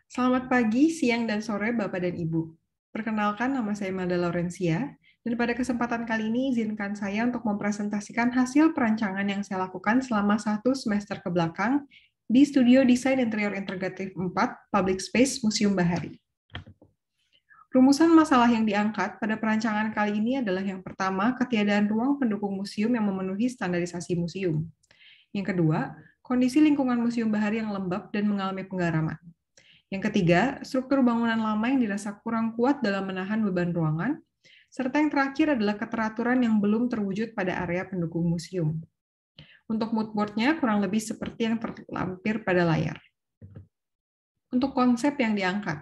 Selamat pagi, siang, dan sore Bapak dan Ibu. Perkenalkan, nama saya Melda Laurencia, dan pada kesempatan kali ini izinkan saya untuk mempresentasikan hasil perancangan yang saya lakukan selama 1 semester ke belakang di Studio Desain Interior Integratif 4, Public Space Museum Bahari. Rumusan masalah yang diangkat pada perancangan kali ini adalah yang pertama, ketiadaan ruang pendukung museum yang memenuhi standarisasi museum. Yang kedua, kondisi lingkungan Museum Bahari yang lembab dan mengalami penggaraman. Yang ketiga, struktur bangunan lama yang dirasa kurang kuat dalam menahan beban ruangan. Serta yang terakhir adalah keteraturan yang belum terwujud pada area pendukung museum. Untuk mood board-nya kurang lebih seperti yang terlampir pada layar. Untuk konsep yang diangkat,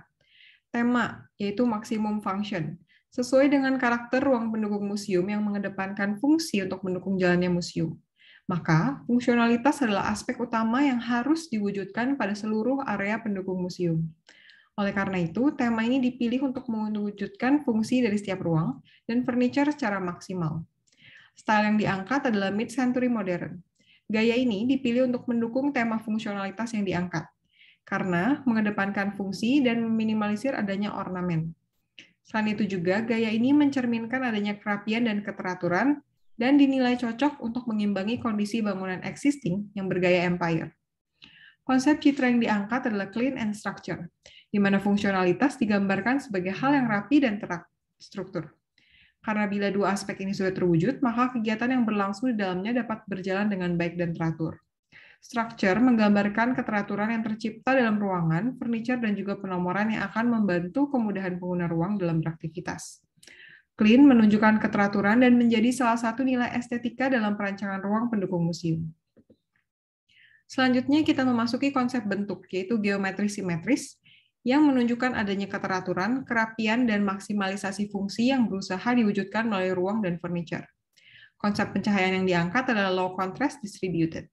tema yaitu maksimum function, sesuai dengan karakter ruang pendukung museum yang mengedepankan fungsi untuk mendukung jalannya museum. Maka, fungsionalitas adalah aspek utama yang harus diwujudkan pada seluruh area pendukung museum. Oleh karena itu, tema ini dipilih untuk mewujudkan fungsi dari setiap ruang dan furniture secara maksimal. Style yang diangkat adalah mid-century modern. Gaya ini dipilih untuk mendukung tema fungsionalitas yang diangkat, karena mengedepankan fungsi dan meminimalisir adanya ornamen. Selain itu juga, gaya ini mencerminkan adanya kerapian dan keteraturan, dan dinilai cocok untuk mengimbangi kondisi bangunan existing yang bergaya empire. Konsep citra yang diangkat adalah clean and structure, di mana fungsionalitas digambarkan sebagai hal yang rapi dan terstruktur. Karena bila dua aspek ini sudah terwujud, maka kegiatan yang berlangsung di dalamnya dapat berjalan dengan baik dan teratur. Structure menggambarkan keteraturan yang tercipta dalam ruangan, furniture, dan juga penomoran yang akan membantu kemudahan pengguna ruang dalam beraktivitas. Clean menunjukkan keteraturan dan menjadi salah satu nilai estetika dalam perancangan ruang pendukung museum. Selanjutnya kita memasuki konsep bentuk, yaitu geometri simetris, yang menunjukkan adanya keteraturan, kerapian, dan maksimalisasi fungsi yang berusaha diwujudkan melalui ruang dan furniture. Konsep pencahayaan yang diangkat adalah low contrast distributed,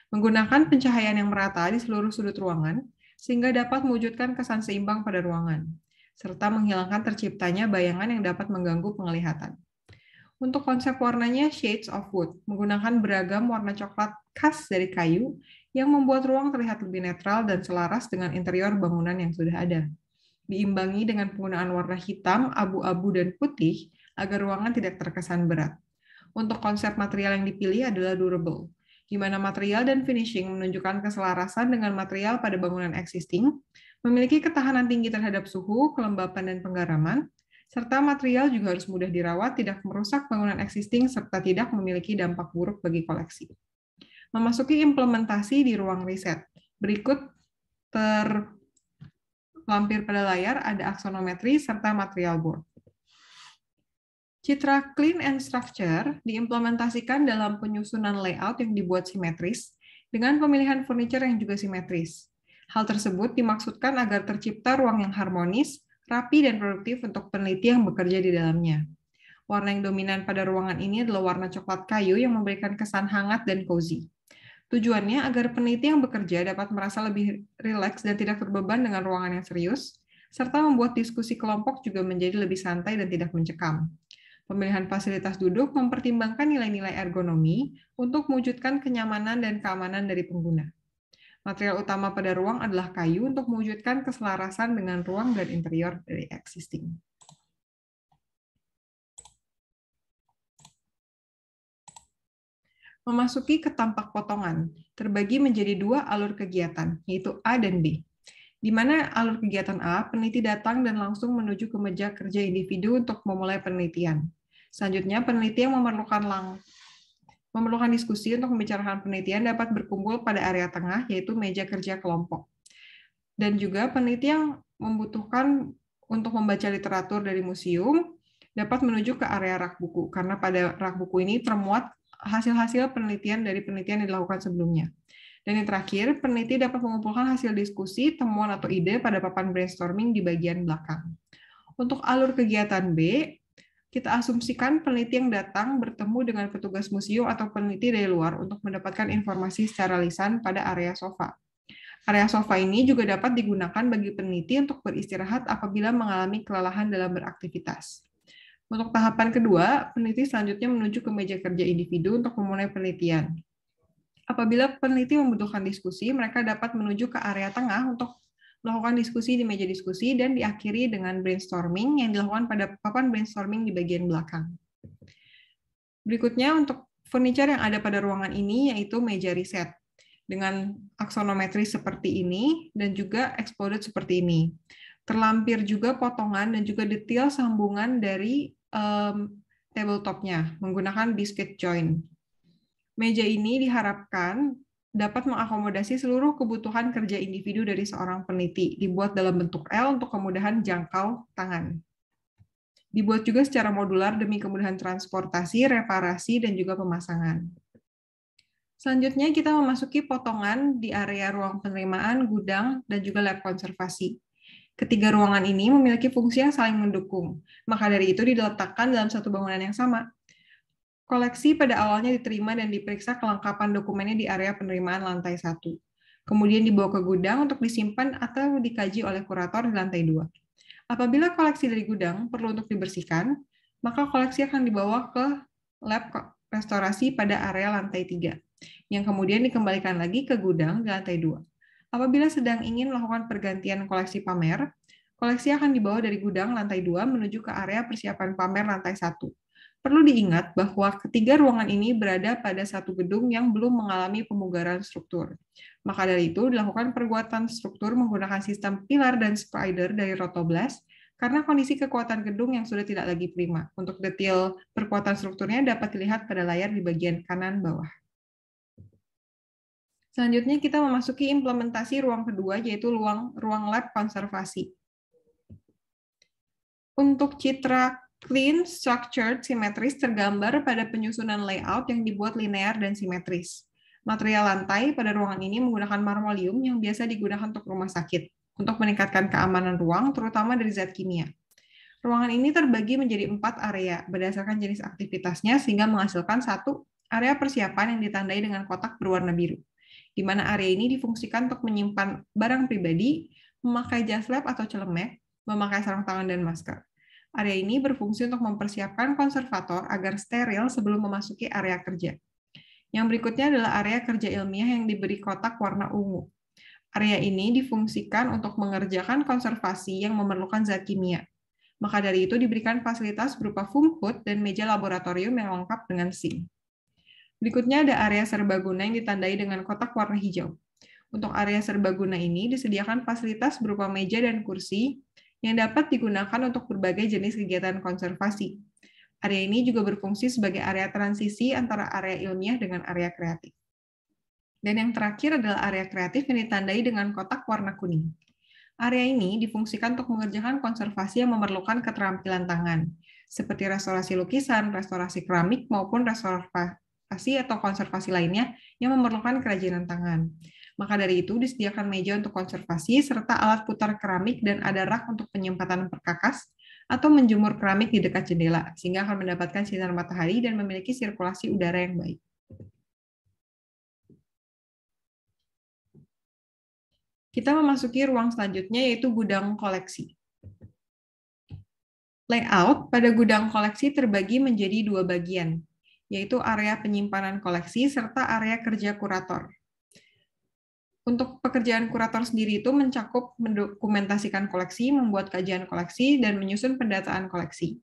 menggunakan pencahayaan yang merata di seluruh sudut ruangan, sehingga dapat mewujudkan kesan seimbang pada ruangan, serta menghilangkan terciptanya bayangan yang dapat mengganggu penglihatan. Untuk konsep warnanya shades of wood, menggunakan beragam warna coklat khas dari kayu yang membuat ruang terlihat lebih netral dan selaras dengan interior bangunan yang sudah ada. Diimbangi dengan penggunaan warna hitam, abu-abu, dan putih agar ruangan tidak terkesan berat. Untuk konsep material yang dipilih adalah durable, di mana material dan finishing menunjukkan keselarasan dengan material pada bangunan existing, memiliki ketahanan tinggi terhadap suhu, kelembapan, dan penggaraman, serta material juga harus mudah dirawat, tidak merusak bangunan existing, serta tidak memiliki dampak buruk bagi koleksi. Memasuki implementasi di ruang riset. Berikut terlampir pada layar ada aksonometri serta material board. Citra clean and structure diimplementasikan dalam penyusunan layout yang dibuat simetris dengan pemilihan furniture yang juga simetris. Hal tersebut dimaksudkan agar tercipta ruang yang harmonis, rapi, dan produktif untuk peneliti yang bekerja di dalamnya. Warna yang dominan pada ruangan ini adalah warna coklat kayu yang memberikan kesan hangat dan cozy. Tujuannya agar peneliti yang bekerja dapat merasa lebih rileks dan tidak terbeban dengan ruangan yang serius, serta membuat diskusi kelompok juga menjadi lebih santai dan tidak mencekam. Pemilihan fasilitas duduk mempertimbangkan nilai-nilai ergonomi untuk mewujudkan kenyamanan dan keamanan dari pengguna. Material utama pada ruang adalah kayu untuk mewujudkan keselarasan dengan ruang dan interior dari existing. Memasuki ke tampak potongan, terbagi menjadi dua alur kegiatan, yaitu A dan B. Di mana alur kegiatan A, peneliti datang dan langsung menuju ke meja kerja individu untuk memulai penelitian. Selanjutnya, peneliti yang memerlukan diskusi untuk membicarakan penelitian dapat berkumpul pada area tengah, yaitu meja kerja kelompok. Dan juga peneliti yang membutuhkan untuk membaca literatur dari museum dapat menuju ke area rak buku, karena pada rak buku ini termuat hasil-hasil penelitian dari penelitian yang dilakukan sebelumnya. Dan yang terakhir, peneliti dapat mengumpulkan hasil diskusi, temuan, atau ide pada papan brainstorming di bagian belakang. Untuk alur kegiatan B, kita asumsikan peneliti yang datang bertemu dengan petugas museum atau peneliti dari luar untuk mendapatkan informasi secara lisan pada area sofa. Area sofa ini juga dapat digunakan bagi peneliti untuk beristirahat apabila mengalami kelelahan dalam beraktivitas. Untuk tahapan kedua, peneliti selanjutnya menuju ke meja kerja individu untuk memulai penelitian. Apabila peneliti membutuhkan diskusi, mereka dapat menuju ke area tengah untuk melakukan diskusi di meja diskusi, dan diakhiri dengan brainstorming yang dilakukan pada papan brainstorming di bagian belakang. Berikutnya untuk furniture yang ada pada ruangan ini yaitu meja riset dengan aksonometri seperti ini dan juga exploded seperti ini. Terlampir juga potongan dan juga detail sambungan dari tabletopnya menggunakan biscuit joint. Meja ini diharapkan dapat mengakomodasi seluruh kebutuhan kerja individu dari seorang peneliti, dibuat dalam bentuk L untuk kemudahan jangkau tangan. Dibuat juga secara modular demi kemudahan transportasi, reparasi, dan juga pemasangan. Selanjutnya kita memasuki potongan di area ruang penerimaan, gudang, dan juga lab konservasi. Ketiga ruangan ini memiliki fungsi yang saling mendukung, maka dari itu diletakkan dalam satu bangunan yang sama. Koleksi pada awalnya diterima dan diperiksa kelengkapan dokumennya di area penerimaan lantai 1. Kemudian dibawa ke gudang untuk disimpan atau dikaji oleh kurator di lantai 2. Apabila koleksi dari gudang perlu untuk dibersihkan, maka koleksi akan dibawa ke lab restorasi pada area lantai 3, yang kemudian dikembalikan lagi ke gudang di lantai 2. Apabila sedang ingin melakukan pergantian koleksi pamer, koleksi akan dibawa dari gudang lantai 2 menuju ke area persiapan pamer lantai 1. Perlu diingat bahwa ketiga ruangan ini berada pada satu gedung yang belum mengalami pemugaran struktur. Maka dari itu, dilakukan perkuatan struktur menggunakan sistem pilar dan spider dari Rotoblast, karena kondisi kekuatan gedung yang sudah tidak lagi prima. Untuk detail perkuatan strukturnya dapat dilihat pada layar di bagian kanan bawah. Selanjutnya kita memasuki implementasi ruang kedua, yaitu ruang lab konservasi. Untuk citra clean, structured, simetris tergambar pada penyusunan layout yang dibuat linear dan simetris. Material lantai pada ruangan ini menggunakan marmolium yang biasa digunakan untuk rumah sakit, untuk meningkatkan keamanan ruang, terutama dari zat kimia. Ruangan ini terbagi menjadi 4 area berdasarkan jenis aktivitasnya sehingga menghasilkan satu area persiapan yang ditandai dengan kotak berwarna biru, di mana area ini difungsikan untuk menyimpan barang pribadi, memakai jas lab atau celemek, memakai sarung tangan dan masker. Area ini berfungsi untuk mempersiapkan konservator agar steril sebelum memasuki area kerja. Yang berikutnya adalah area kerja ilmiah yang diberi kotak warna ungu. Area ini difungsikan untuk mengerjakan konservasi yang memerlukan zat kimia. Maka dari itu diberikan fasilitas berupa foam hood dan meja laboratorium yang lengkap dengan sink. Berikutnya ada area serbaguna yang ditandai dengan kotak warna hijau. Untuk area serbaguna ini disediakan fasilitas berupa meja dan kursi yang dapat digunakan untuk berbagai jenis kegiatan konservasi. Area ini juga berfungsi sebagai area transisi antara area ilmiah dengan area kreatif. Dan yang terakhir adalah area kreatif yang ditandai dengan kotak warna kuning. Area ini difungsikan untuk mengerjakan konservasi yang memerlukan keterampilan tangan, seperti restorasi lukisan, restorasi keramik, maupun restorasi atau konservasi lainnya yang memerlukan kerajinan tangan. Maka dari itu disediakan meja untuk konservasi serta alat putar keramik dan ada rak untuk penyimpanan perkakas atau menjemur keramik di dekat jendela sehingga akan mendapatkan sinar matahari dan memiliki sirkulasi udara yang baik. Kita memasuki ruang selanjutnya yaitu gudang koleksi. Layout pada gudang koleksi terbagi menjadi 2 bagian, yaitu area penyimpanan koleksi serta area kerja kurator. Untuk pekerjaan kurator sendiri itu mencakup mendokumentasikan koleksi, membuat kajian koleksi, dan menyusun pendataan koleksi.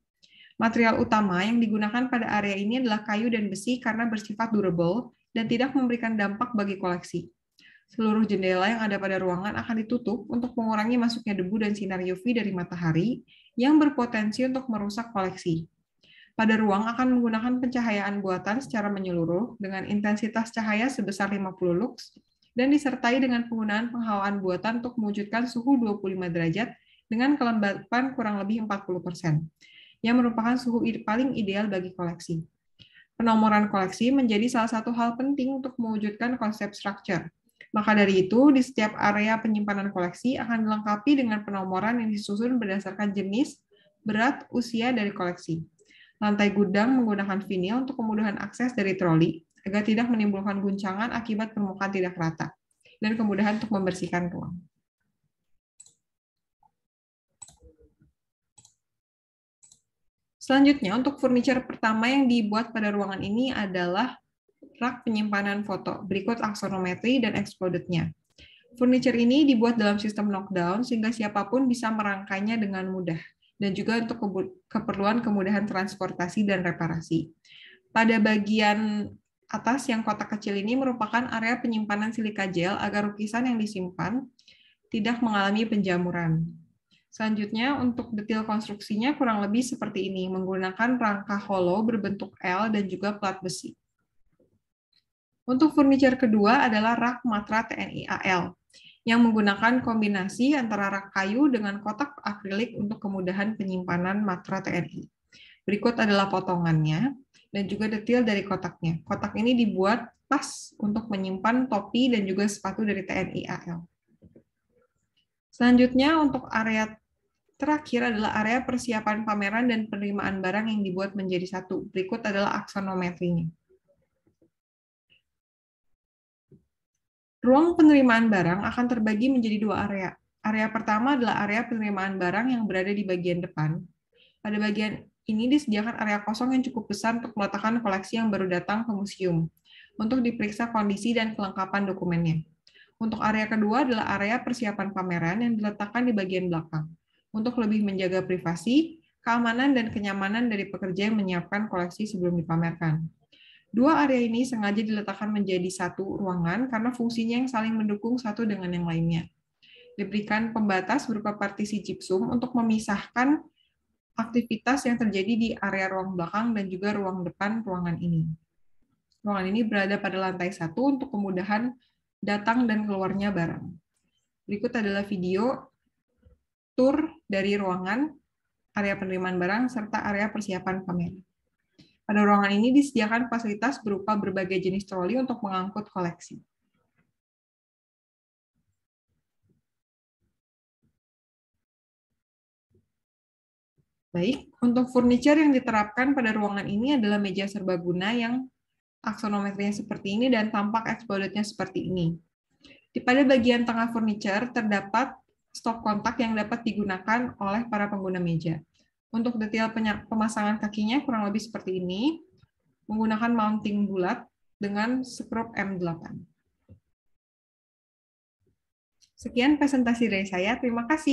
Material utama yang digunakan pada area ini adalah kayu dan besi karena bersifat durable dan tidak memberikan dampak bagi koleksi. Seluruh jendela yang ada pada ruangan akan ditutup untuk mengurangi masuknya debu dan sinar UV dari matahari yang berpotensi untuk merusak koleksi. Pada ruang akan menggunakan pencahayaan buatan secara menyeluruh dengan intensitas cahaya sebesar 50 lux dan disertai dengan penggunaan penghawaan buatan untuk mewujudkan suhu 25 derajat dengan kelembapan kurang lebih 40%, yang merupakan suhu paling ideal bagi koleksi. Penomoran koleksi menjadi salah satu hal penting untuk mewujudkan konsep structure. Maka dari itu, di setiap area penyimpanan koleksi akan dilengkapi dengan penomoran yang disusun berdasarkan jenis, berat, usia dari koleksi. Lantai gudang menggunakan vinil untuk kemudahan akses dari troli, agar tidak menimbulkan guncangan akibat permukaan tidak rata, dan kemudahan untuk membersihkan ruang. Selanjutnya, untuk furniture pertama yang dibuat pada ruangan ini adalah rak penyimpanan foto, berikut aksonometri dan exploded-nya. Furniture ini dibuat dalam sistem knockdown sehingga siapapun bisa merangkainya dengan mudah dan juga untuk keperluan kemudahan transportasi dan reparasi. Pada bagian atas yang kotak kecil ini merupakan area penyimpanan silika gel agar lukisan yang disimpan tidak mengalami penjamuran. Selanjutnya, untuk detail konstruksinya kurang lebih seperti ini, menggunakan rangka hollow berbentuk L dan juga plat besi. Untuk furniture kedua adalah rak Matra TNI AL, yang menggunakan kombinasi antara rak kayu dengan kotak akrilik untuk kemudahan penyimpanan Matra TNI. Berikut adalah potongannya dan juga detail dari kotaknya. Kotak ini dibuat pas untuk menyimpan topi dan juga sepatu dari TNI AL. Selanjutnya, untuk area terakhir adalah area persiapan pameran dan penerimaan barang yang dibuat menjadi satu. Berikut adalah aksonometrinya. Ruang penerimaan barang akan terbagi menjadi dua area. Area pertama adalah area penerimaan barang yang berada di bagian depan. Pada bagian ini disediakan area kosong yang cukup besar untuk meletakkan koleksi yang baru datang ke museum, untuk diperiksa kondisi dan kelengkapan dokumennya. Untuk area kedua adalah area persiapan pameran yang diletakkan di bagian belakang, untuk lebih menjaga privasi, keamanan, dan kenyamanan dari pekerja yang menyiapkan koleksi sebelum dipamerkan. Dua area ini sengaja diletakkan menjadi satu ruangan karena fungsinya yang saling mendukung satu dengan yang lainnya. Diberikan pembatas berupa partisi gypsum untuk memisahkan aktivitas yang terjadi di area ruang belakang dan juga ruang depan ruangan ini. Ruangan ini berada pada lantai 1 untuk kemudahan datang dan keluarnya barang. Berikut adalah video tur dari ruangan, area penerimaan barang, serta area persiapan pameran. Pada ruangan ini disediakan fasilitas berupa berbagai jenis troli untuk mengangkut koleksi. Baik, untuk furniture yang diterapkan pada ruangan ini adalah meja serbaguna yang aksonometrinya seperti ini dan tampak exploded-nya seperti ini. Pada bagian tengah furniture terdapat stop kontak yang dapat digunakan oleh para pengguna meja. Untuk detail pemasangan kakinya kurang lebih seperti ini, menggunakan mounting bulat dengan skrup M8. Sekian presentasi dari saya, terima kasih.